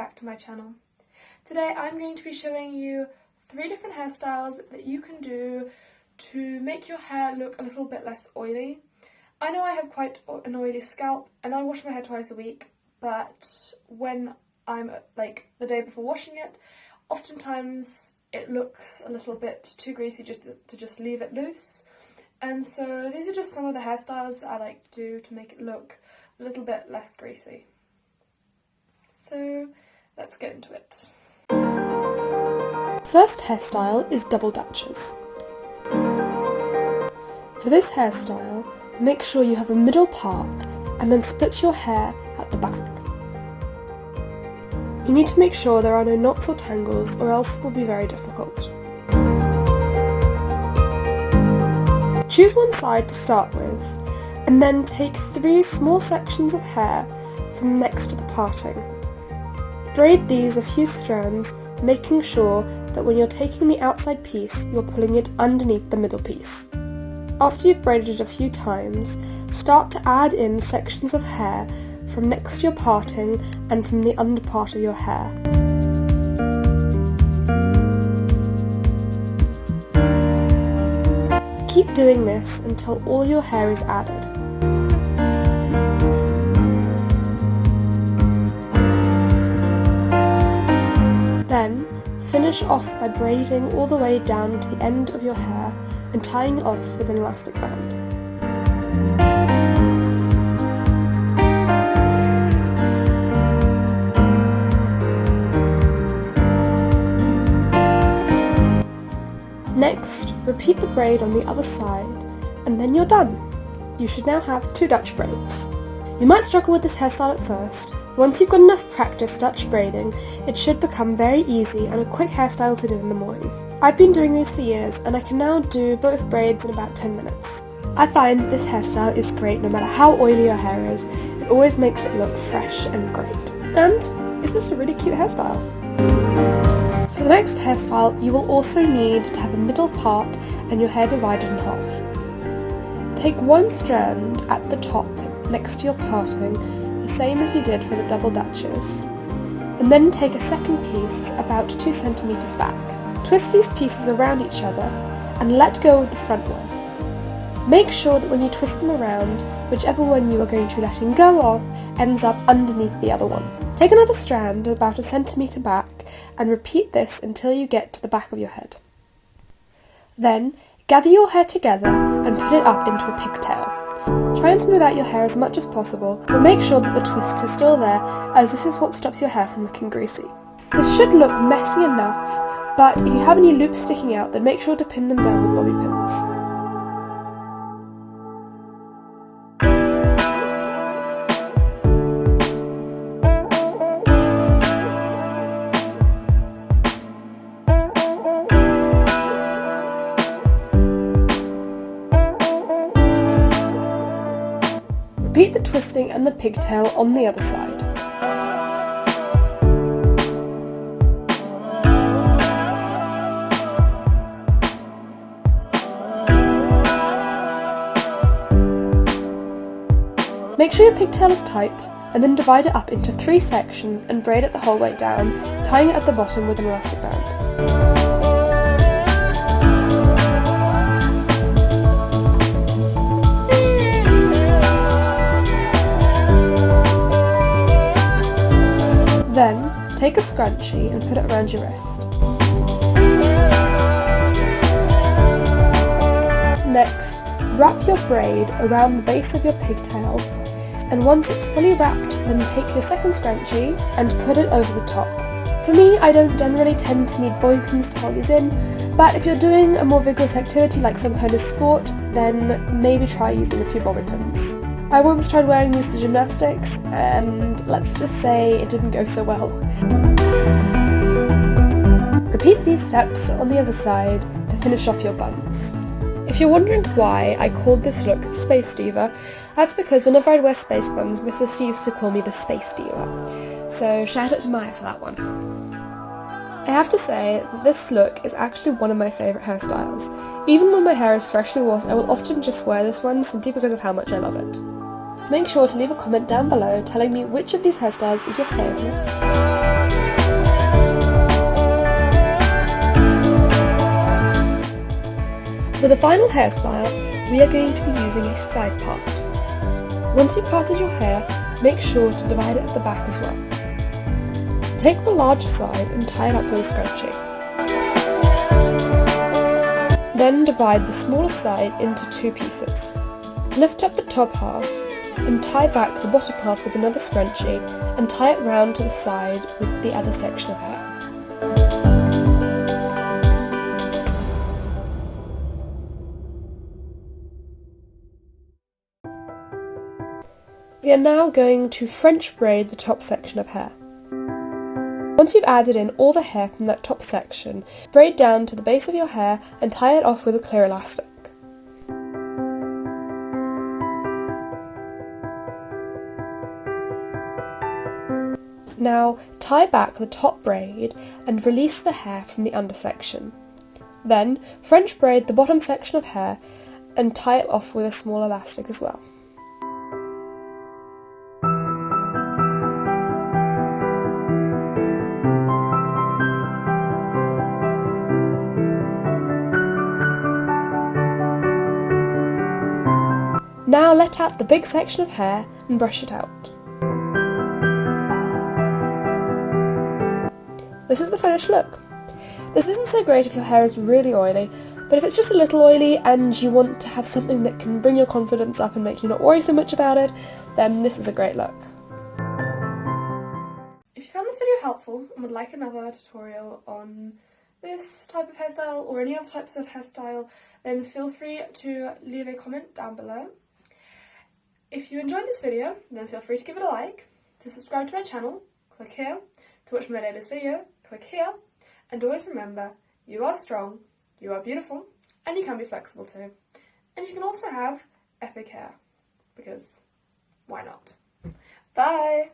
back to my channel. Today I'm going to be showing you 3 different hairstyles that you can do to make your hair look a little bit less oily. I know I have quite an oily scalp and I wash my hair twice a week, but when I'm like the day before washing it, oftentimes it looks a little bit too greasy just to just leave it loose. And so these are just some of the hairstyles that I like to do to make it look a little bit less greasy. So let's get into it. First hairstyle is double dutches. For this hairstyle, make sure you have a middle part and then split your hair at the back. You need to make sure there are no knots or tangles, or else it will be very difficult. Choose one side to start with, and then take 3 small sections of hair from next to the parting. Braid these a few strands, making sure that when you're taking the outside piece, you're pulling it underneath the middle piece. After you've braided it a few times, start to add in sections of hair from next to your parting and from the under part of your hair. Keep doing this until all your hair is added. Then, finish off by braiding all the way down to the end of your hair and tying it off with an elastic band. Next, repeat the braid on the other side, and then you're done. You should now have 2 Dutch braids. You might struggle with this hairstyle at first, but once you've got enough practice Dutch braiding, it should become very easy and a quick hairstyle to do in the morning. I've been doing these for years, and I can now do both braids in about 10 minutes. I find that this hairstyle is great no matter how oily your hair is. It always makes it look fresh and great. And it's just a really cute hairstyle. For the next hairstyle, you will also need to have a middle part and your hair divided in half. Take 1 strand at the top next to your parting, the same as you did for the double dutches, and then take a second piece about 2 centimeters back. Twist these pieces around each other and let go of the front one. Make sure that when you twist them around, whichever one you are going to be letting go of ends up underneath the other one. Take another strand about 1 centimeter back and repeat this until you get to the back of your head. Then, gather your hair together and put it up into a pigtail. Try and smooth out your hair as much as possible, but make sure that the twist is still there, as this is what stops your hair from looking greasy. This should look messy enough, but if you have any loops sticking out, then make sure to pin them down with bobby pins. Repeat the twisting and the pigtail on the other side. Make sure your pigtail is tight, and then divide it up into 3 sections and braid it the whole way down, tying it at the bottom with an elastic band. Then, take a scrunchie and put it around your wrist. Next, wrap your braid around the base of your pigtail, and once it's fully wrapped, then take your second scrunchie and put it over the top. For me, I don't generally tend to need bobby pins to hold these in, but if you're doing a more vigorous activity like some kind of sport, then maybe try using a few bobby pins. I once tried wearing these to gymnastics, and let's just say it didn't go so well. Repeat these steps on the other side to finish off your buns. If you're wondering why I called this look Space Diva, that's because whenever I'd wear space buns, my sister used to call me the Space Diva. So shout out to Maya for that one. I have to say that this look is actually one of my favourite hairstyles. Even when my hair is freshly washed, I will often just wear this one simply because of how much I love it. Make sure to leave a comment down below telling me which of these hairstyles is your favourite. For the final hairstyle, we are going to be using a side part. Once you've parted your hair, make sure to divide it at the back as well. Take the larger side and tie it up with a scrunchie. Then divide the smaller side into 2 pieces. Lift up the top half and tie back the bottom half with another scrunchie and tie it round to the side with the other section of hair. We are now going to French braid the top section of hair. Once you've added in all the hair from that top section, braid down to the base of your hair and tie it off with a clear elastic. Now tie back the top braid and release the hair from the under section. Then French braid the bottom section of hair and tie it off with a small elastic as well. Now let out the big section of hair and brush it out. This is the finished look. This isn't so great if your hair is really oily, but if it's just a little oily and you want to have something that can bring your confidence up and make you not worry so much about it, then this is a great look. If you found this video helpful and would like another tutorial on this type of hairstyle or any other types of hairstyle, then feel free to leave a comment down below. If you enjoyed this video, then feel free to give it a like, to subscribe to my channel, click here, to watch my latest video, click here, and always remember, you are strong, you are beautiful, and you can be flexible too. And you can also have epic hair, because why not? Bye!